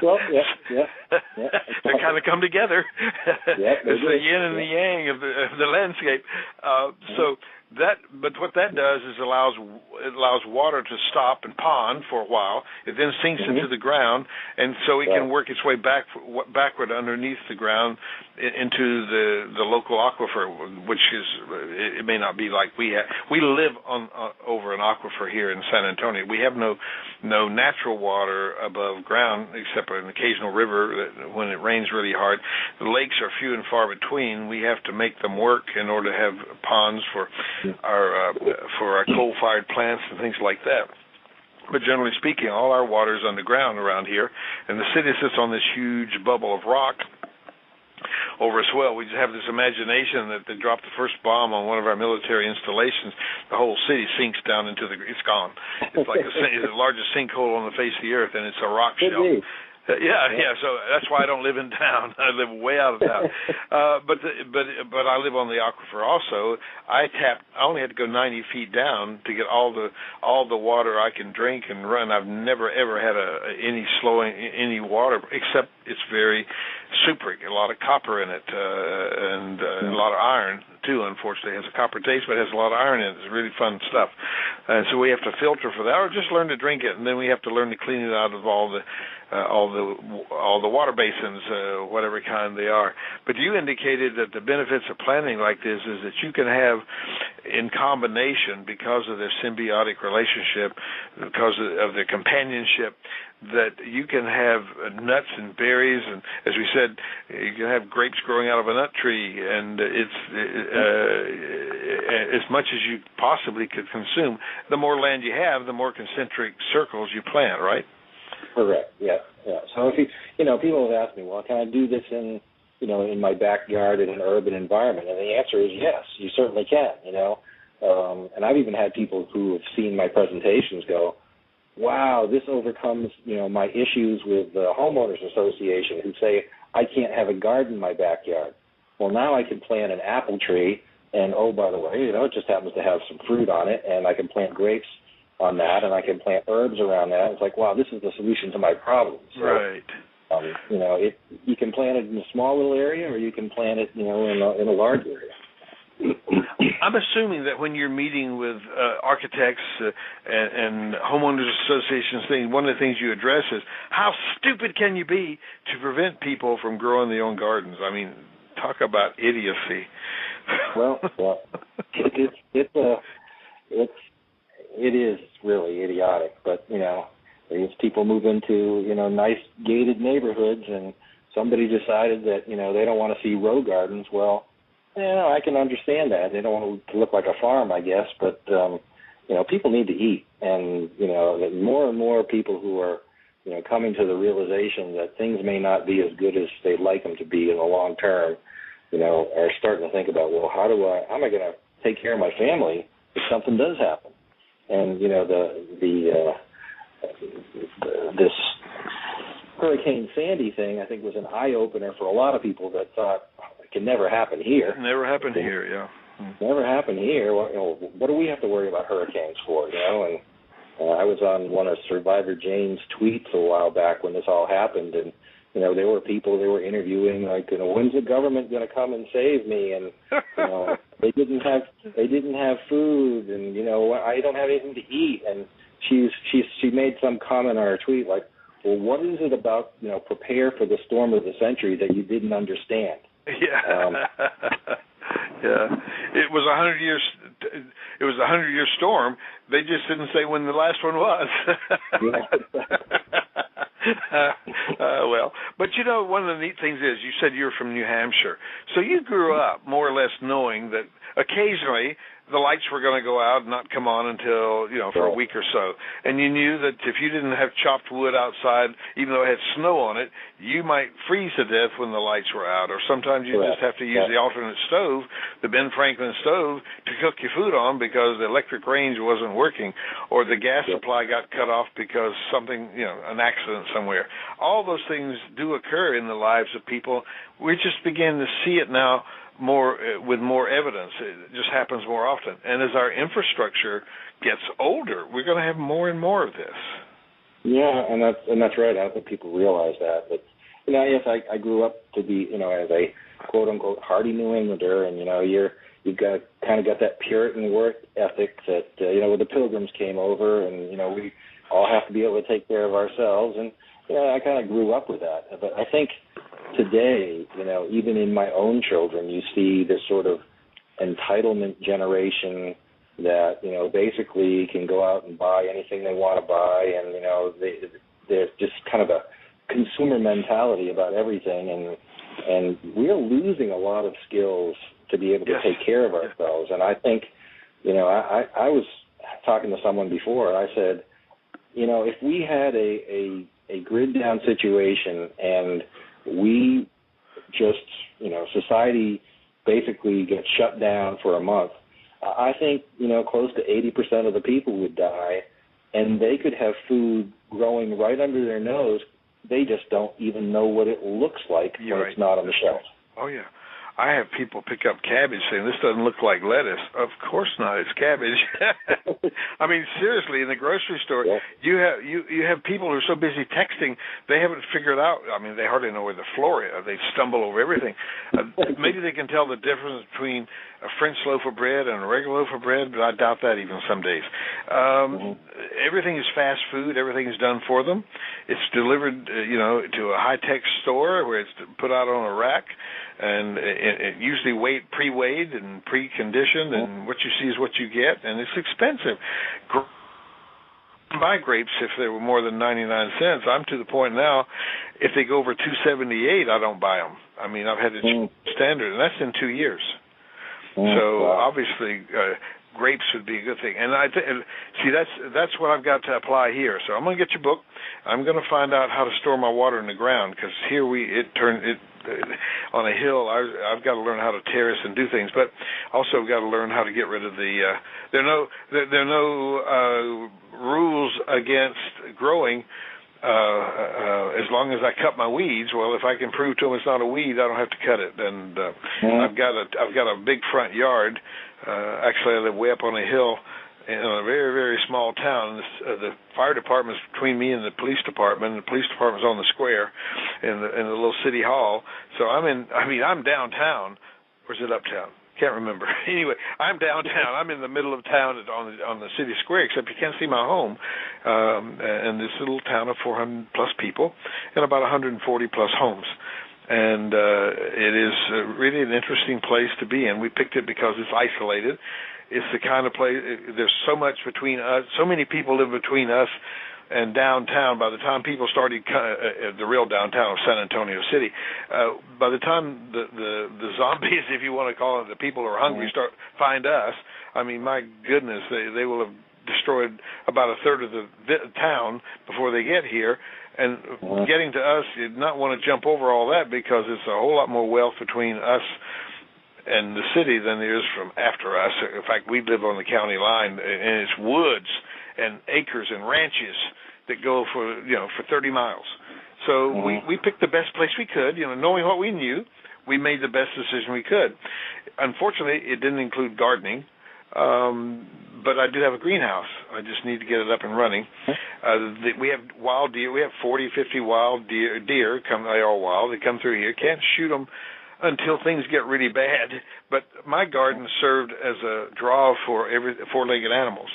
Well, yeah. They kind of come together. It's the yin and the yang of the landscape. But what that does is it allows water to stop and pond for a while. It then sinks into the ground, and so it can work its way backward underneath the ground into the local aquifer, which is it may not be like we have. We live over an aquifer here in San Antonio. We have no natural water above ground except an occasional river when it rains really hard. The lakes are few and far between. We have to make them work in order to have ponds for our coal-fired plants and things like that. But generally speaking, all our water is underground around here, and the city sits on this huge bubble of rock over a swell. We just have this imagination that they drop the first bomb on one of our military installations, the whole city sinks down into it's gone. It's like the largest sinkhole on the face of the earth, and it's a rock shelf. Yeah. So that's why I don't live in town. I live way out of town. But I live on the aquifer also. I only had to go 90 feet down to get all the water I can drink and run. I've never ever had any water, except it's very superic, a lot of copper in it, and a lot of iron too. Unfortunately, it has a copper taste, but it has a lot of iron in it. It's really fun stuff. And so we have to filter for that, or just learn to drink it, and then we have to learn to clean it out of all the water basins, whatever kind they are. But you indicated that the benefits of planting like this is that you can have, in combination, because of their symbiotic relationship, because of their companionship, that you can have nuts and berries, and as we said, you can have grapes growing out of a nut tree, and it's as much as you possibly could consume. The more land you have, the more concentric circles you plant, right? Correct. Yeah. So if people have asked me, well, can I do this in my backyard in an urban environment? And the answer is yes, you certainly can. And I've even had people who have seen my presentations go, wow, this overcomes my issues with the homeowners association who say I can't have a garden in my backyard. Well, now I can plant an apple tree, and oh, by the way, it just happens to have some fruit on it, and I can plant grapes on that, and I can plant herbs around that. It's like, wow, this is the solution to my problem. So, right. You can plant it in a small little area, or you can plant it, in a large area. I'm assuming that when you're meeting with architects and homeowners associations, one of the things you address is how stupid can you be to prevent people from growing their own gardens? I mean, talk about idiocy. Well, it is really idiotic. But these people move into nice gated neighborhoods, and somebody decided that they don't want to see row gardens. Well, I can understand that. They don't want to look like a farm, I guess. But people need to eat, and that more and more people who are coming to the realization that things may not be as good as they'd like them to be in the long term, are starting to think about, well, how am I going to take care of my family if something does happen? And this Hurricane Sandy thing, I think, was an eye opener for a lot of people that thought it can never happen here. Never happened here, yeah. Never happened here. What do we have to worry about hurricanes for? And I was on one of Survivor Jane's tweets a while back when this all happened, and there were people they were interviewing like, when's the government going to come and save me? And they didn't have food, and I don't have anything to eat. And she made some comment on her tweet like, well, what is it about prepare for the storm of the century that you didn't understand? Yeah. Yeah. It was a 100-year. It was a 100-year storm. They just didn't say when the last one was. Well, but one of the neat things is you said you're from New Hampshire, so you grew up more or less knowing that occasionally the lights were going to go out and not come on until, for a week or so. And you knew that if you didn't have chopped wood outside, even though it had snow on it, you might freeze to death when the lights were out. Or sometimes you just have to use the alternate stove, the Ben Franklin stove, to cook your food on because the electric range wasn't working, or the gas supply got cut off because something, an accident somewhere. All those things do occur in the lives of people. We just begin to see it now more with more evidence. It just happens more often. And as our infrastructure gets older, we're going to have more and more of this. Yeah, and that's right. I don't think people realize that. But yes, I grew up to be as a quote unquote hardy New Englander, and you've got that Puritan work ethic that when the Pilgrims came over, and we all have to be able to take care of ourselves, and I kind of grew up with that. But I think today, even in my own children, you see this sort of entitlement generation that, basically can go out and buy anything they want to buy, and, there's just kind of a consumer mentality about everything, and we're losing a lot of skills to be able to take care of ourselves. And I think, I was talking to someone before, and I said, if we had a grid down situation and we just, society basically gets shut down for a month, I think, close to 80% of the people would die, and they could have food growing right under their nose. They just don't even know what it looks like when it's not on the shelf. Oh, yeah. I have people pick up cabbage saying, this doesn't look like lettuce. Of course not. It's cabbage. I mean, seriously, in the grocery store, you have people who are so busy texting, they haven't figured out. I mean, they hardly know where the floor is. They stumble over everything. Maybe they can tell the difference between a French loaf of bread and a regular loaf of bread, but I doubt that even some days. Everything is fast food. Everything is done for them. It's delivered, to a high-tech store where it's put out on a rack, and it usually pre-weighed and pre-conditioned, and what you see is what you get, and it's expensive. Buy grapes if they were more than 99 cents. I'm to the point now, if they go over $2.78, I don't buy them. I mean, I've had it standard, and that's in 2 years. So obviously, grapes would be a good thing. And see, that's what I've got to apply here. So I'm going to get your book. I'm going to find out how to store my water in the ground, because here on a hill, I've got to learn how to terrace and do things, but also I've got to learn how to get rid of there are no rules against growing as long as I cut my weeds. Well, if I can prove to them it's not a weed, I don't have to cut it. And I've got a big front yard. Actually, I live way up on a hill in a very, very small town. The fire department's between me and the police department. The police department's on the square in the little city hall. So I'm downtown. Or is it uptown? Can't remember. Anyway, I'm downtown. I'm in the middle of town on the city square, except you can't see my home. And this little town of 400 plus people and about 140 plus homes. And it is really an interesting place to be in. We picked it because it's isolated. It's the kind of place, there's so much between us, so many people live between us and downtown. By the time people started, the real downtown of San Antonio City, by the time the zombies, if you want to call it, the people who are hungry find us, I mean, my goodness, they will have destroyed about a third of the town before they get here. And getting to us, you'd not want to jump over all that because it's a whole lot more wealth between us and the city than there is from after us. In fact, we live on the county line, and it's woods and acres and ranches that go for 30 miles. So we picked the best place we could, knowing what we knew, we made the best decision we could. Unfortunately, it didn't include gardening. But I do have a greenhouse. I just need to get it up and running. We have wild deer. We have 40, 50 wild deer. They are wild. They come through here. Can't shoot them until things get really bad. But my garden served as a draw for every four-legged animals.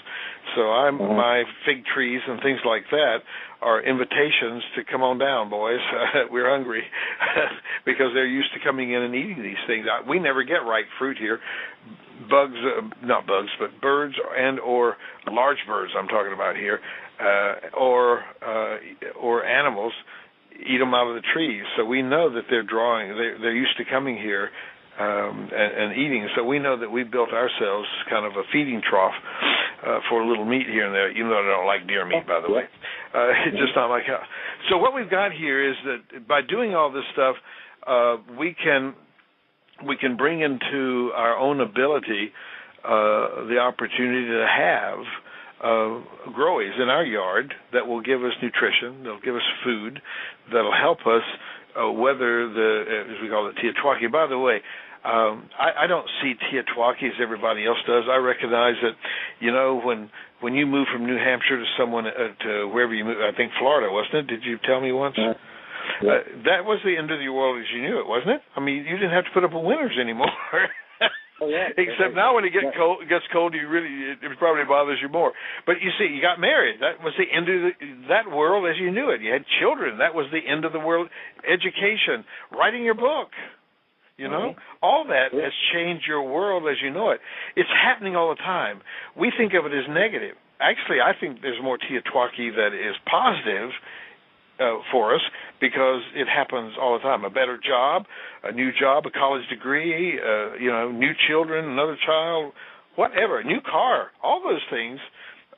So my fig trees and things like that are invitations to come on down, boys. We're hungry because they're used to coming in and eating these things. We never get ripe fruit here. Not bugs, but birds and or large birds I'm talking about here, or animals eat them out of the trees. So we know that they're used to coming here and eating. So we know that we built ourselves kind of a feeding trough for a little meat here and there, even though I don't like deer meat, by the way. It's just not like how. So what we've got here is that by doing all this stuff, we can bring into our own ability the opportunity to have growies in our yard that will give us nutrition, they'll give us food, that'll help us weather as we call it, Tiatuaki. By the way, I don't see Tiatuaki as everybody else does. I recognize that, when you move from New Hampshire to to wherever you move, I think Florida, wasn't it? Did you tell me once? That was the end of the world as you knew it, wasn't it? I mean, you didn't have to put up with winters anymore. Except now when it gets cold, it probably bothers you more. But you see, you got married. That was the end of that world as you knew it. You had children. That was the end of the world. Education, writing your book. All that has changed your world as you know it. It's happening all the time. We think of it as negative. Actually, I think there's more Tiatuaki that is positive for us because it happens all the time. A better job, a new job, a college degree, new children, another child, whatever, a new car. All those things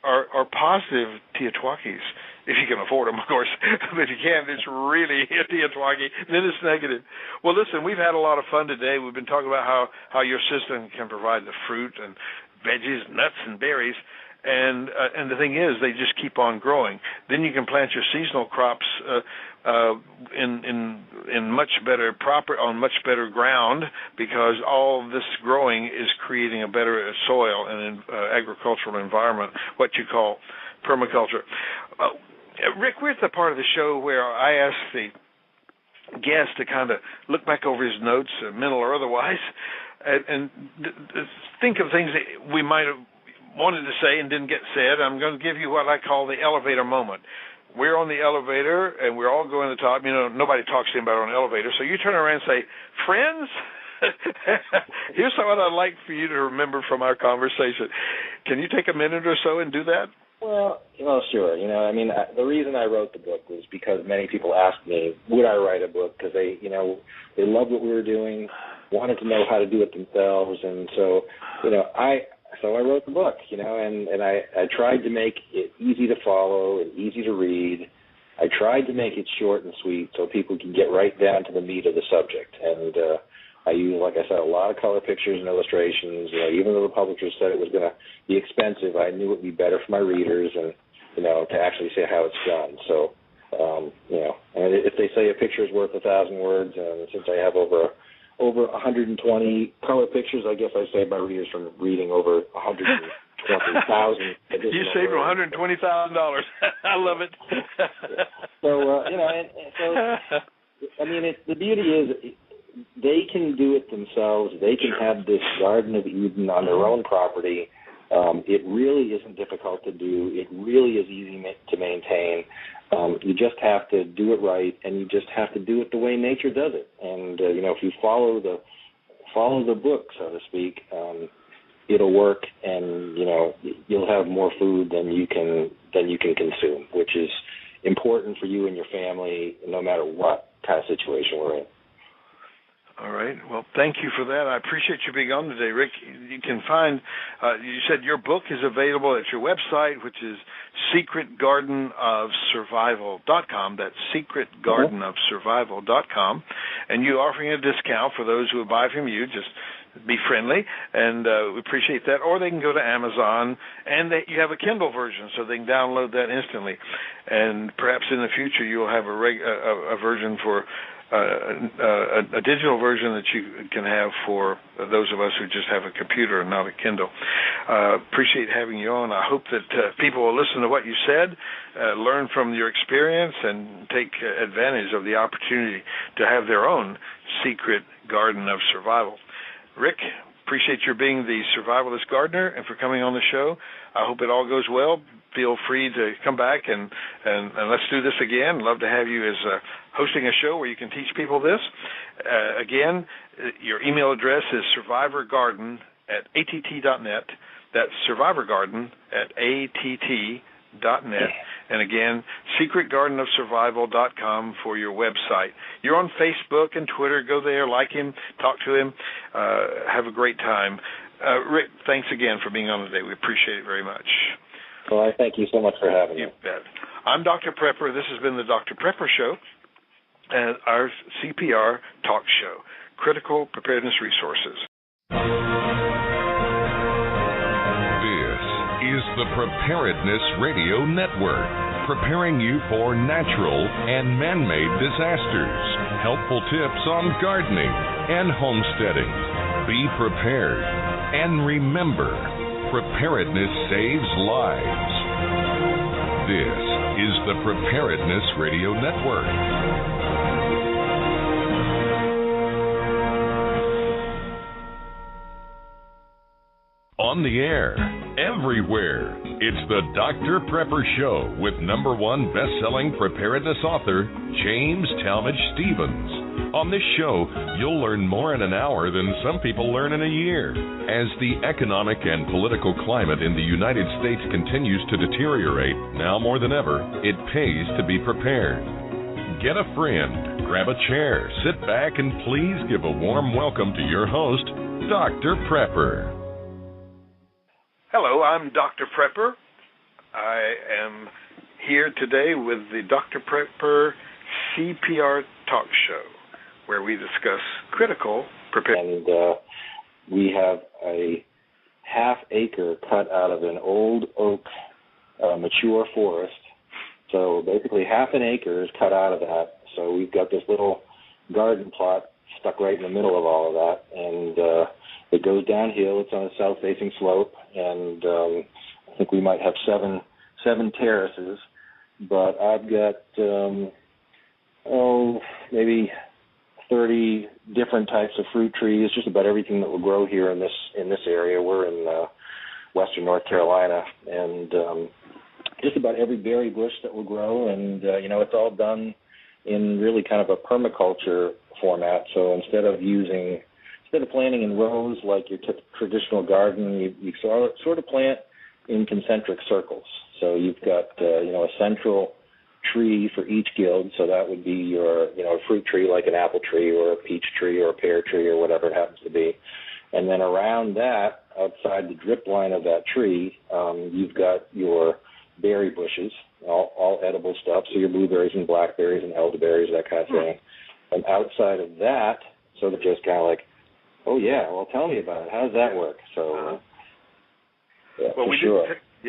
are positive Tiatuakis. If you can afford them, of course. But if you can't, it's really a Tiatuaki. Then it's negative. Well, listen, we've had a lot of fun today. We've been talking about how your system can provide the fruit and veggies, nuts and berries. And the thing is, they just keep on growing. Then you can plant your seasonal crops in much better on much better ground because all this growing is creating a better soil and agricultural environment, what you call permaculture. Rick, we're at the part of the show where I ask the guest to kind of look back over his notes, mental or otherwise, and think of things that we might have wanted to say and didn't get said. I'm going to give you what I call the elevator moment. We're on the elevator, and we're all going to the top. Nobody talks to anybody on an elevator. So you turn around and say, friends, here's what I'd like for you to remember from our conversation. Can you take a minute or so and do that? Well, sure. The reason I wrote the book was because many people asked me, would I write a book? Because they loved what we were doing, wanted to know how to do it themselves. And so, I wrote the book, and I tried to make it easy to follow and easy to read. I tried to make it short and sweet so people can get right down to the meat of the subject. And I used, like I said, a lot of color pictures and illustrations. Even though the publisher said it was going to be expensive, I knew it would be better for my readers and, to actually say how it's done. So, and if they say a picture is worth 1,000 words, and since I have over 120 color pictures, I guess I saved my readers from reading over 120,000. You saved $120,000. I love it. So, the beauty is, they can do it themselves. They can have this Garden of Eden on their own property. It really isn't difficult to do. It really is easy to maintain. You just have to do it right, and you just have to do it the way nature does it. And if you follow the book, so to speak, it'll work, and you'll have more food than you can consume, which is important for you and your family, no matter what kind of situation we're in. All right. Well, thank you for that. I appreciate you being on today, Rick. You can find, you said your book is available at your website, which is secretgardenofsurvival.com. That's secretgardenofsurvival.com. And you're offering a discount for those who would buy from you. Just be friendly, and we appreciate that. Or they can go to Amazon, and you have a Kindle version, so they can download that instantly. And perhaps in the future you'll have a version for a digital version that you can have for those of us who just have a computer and not a Kindle. Appreciate having you on. I hope that people will listen to what you said, learn from your experience, and take advantage of the opportunity to have their own secret garden of survival. Rick, appreciate your being the survivalist gardener and for coming on the show. I hope it all goes well. Feel free to come back and let's do this again. Love to have you as hosting a show where you can teach people this. Again, your email address is survivorgarden@att.net. That's survivorgarden@att.net. And again, secretgardenofsurvival.com for your website. You're on Facebook and Twitter. Go there, like him, talk to him. Have a great time. Rick, thanks again for being on today. We appreciate it very much. Well, I thank you so much for having me. You bet. I'm Dr. Prepper. This has been the Dr. Prepper Show, and our CPR talk show, Critical Preparedness Resources. This is the Preparedness Radio Network, preparing you for natural and man-made disasters, helpful tips on gardening and homesteading. Be prepared, and remember, preparedness saves lives. This is the Preparedness Radio Network. On the air, everywhere, it's the Dr. Prepper Show with #1 best-selling preparedness author, James Talmadge Stevens. On this show, you'll learn more in an hour than some people learn in a year. As the economic and political climate in the United States continues to deteriorate, now more than ever, it pays to be prepared. Get a friend, grab a chair, sit back, and please give a warm welcome to your host, Dr. Prepper. Hello, I'm Dr. Prepper. I am here today with the Dr. Prepper CPR talk show, where we discuss critical preparedness. And we have a half-acre cut out of an old oak mature forest. So basically half an acre is cut out of that. So we've got this little garden plot stuck right in the middle of all of that. And it goes downhill. It's on a south-facing slope. And I think we might have seven terraces. But I've got, maybe 30 different types of fruit trees, just about everything that will grow here in this area. We're in western North Carolina, and just about every berry bush that will grow, and it's all done in really kind of a permaculture format. So instead of planting in rows like your traditional garden, you sort of plant in concentric circles. So you've got a central tree for each guild, so that would be your fruit tree like an apple tree or a peach tree or a pear tree or whatever it happens to be. And then around that, outside the drip line of that tree, you've got your berry bushes, all edible stuff, so your blueberries and blackberries and elderberries, that kind of thing. And outside of that, sort of just kind of like, oh yeah, well tell me about it. How does that work? So,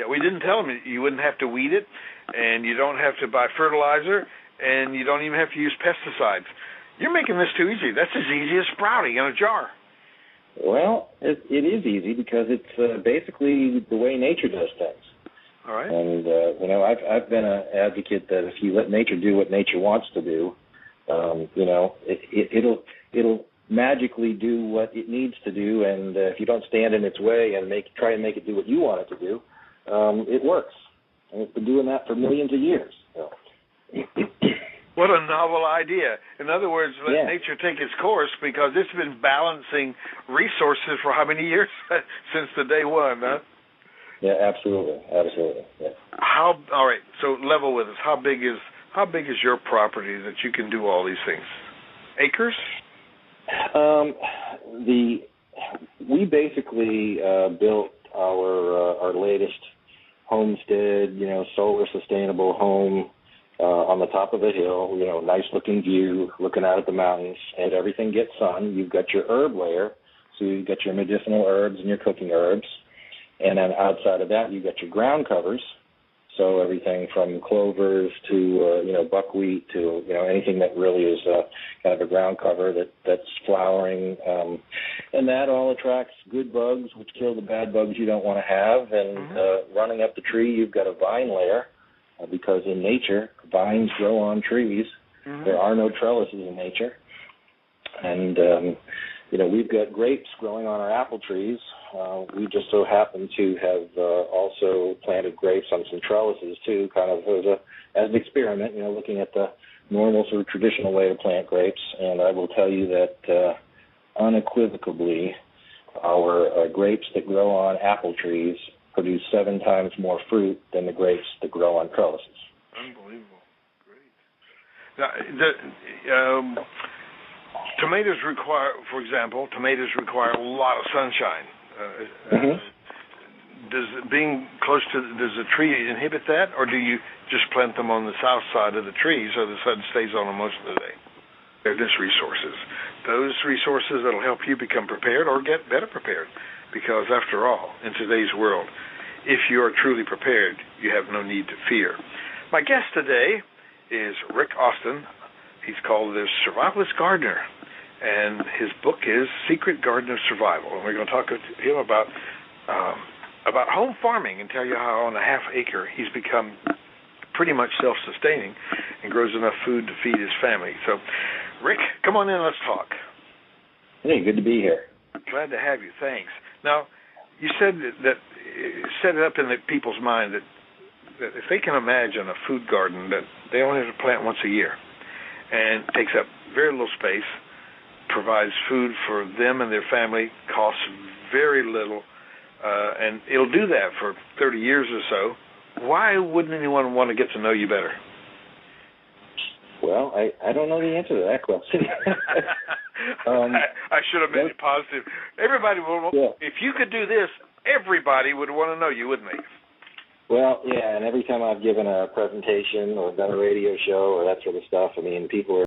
we didn't tell them you wouldn't have to weed it, and you don't have to buy fertilizer, and you don't even have to use pesticides. You're making this too easy. That's as easy as sprouting in a jar. Well, it is easy because it's basically the way nature does things. All right. And I've been an advocate that if you let nature do what nature wants to do, it'll magically do what it needs to do, and if you don't stand in its way and try and make it do what you want it to do, it works. And it's been doing that for millions of years. So. What a novel idea. In other words, let nature take its course, because it's been balancing resources for how many years? Since the day one, huh? Yeah, absolutely. Yeah. All right, so level with us. How big is your property that you can do all these things? Acres? We basically built our latest homestead, solar sustainable home on the top of a hill, nice looking view, looking out at the mountains, and everything gets sun. You've got your herb layer, so you've got your medicinal herbs and your cooking herbs, and then outside of that you've got your ground covers, so everything from clovers to buckwheat to anything that really is kind of a ground cover that's flowering, and that all attracts good bugs, which kill the bad bugs you don't want to have. And running up the tree, you've got a vine layer, because in nature vines grow on trees. There are no trellises in nature, and we've got grapes growing on our apple trees. We just so happen to have also planted grapes on some trellises too, kind of as an experiment, looking at the normal sort of traditional way to plant grapes. And I will tell you that unequivocally, our grapes that grow on apple trees produce 7 times more fruit than the grapes that grow on trellises. Unbelievable. Great. Now, tomatoes require a lot of sunshine. Does the tree inhibit that, or do you just plant them on the south side of the tree so the sun stays on them most of the day? They're just resources. Those resources that'll help you become prepared or get better prepared. Because after all, in today's world, if you are truly prepared, you have no need to fear. My guest today is Rick Austin. He's called the Survivalist Gardener, and his book is Secret Garden of Survival. And we're going to talk to him about home farming and tell you how on a half acre he's become pretty much self-sustaining and grows enough food to feed his family. So, Rick, come on in, let's talk. Hey, good to be here. Glad to have you. Thanks. Now, you said that set it up in the people's mind that if they can imagine a food garden that they only have to plant once a year and takes up very little space, provides food for them and their family, costs very little, and it'll do that for 30 years or so, why wouldn't anyone want to get to know you better? Well, I don't know the answer to that question. I should have made it positive. Everybody would. Yeah. If you could do this, everybody would want to know you, wouldn't they? Well, yeah, and every time I've given a presentation or done a radio show or that sort of stuff, people are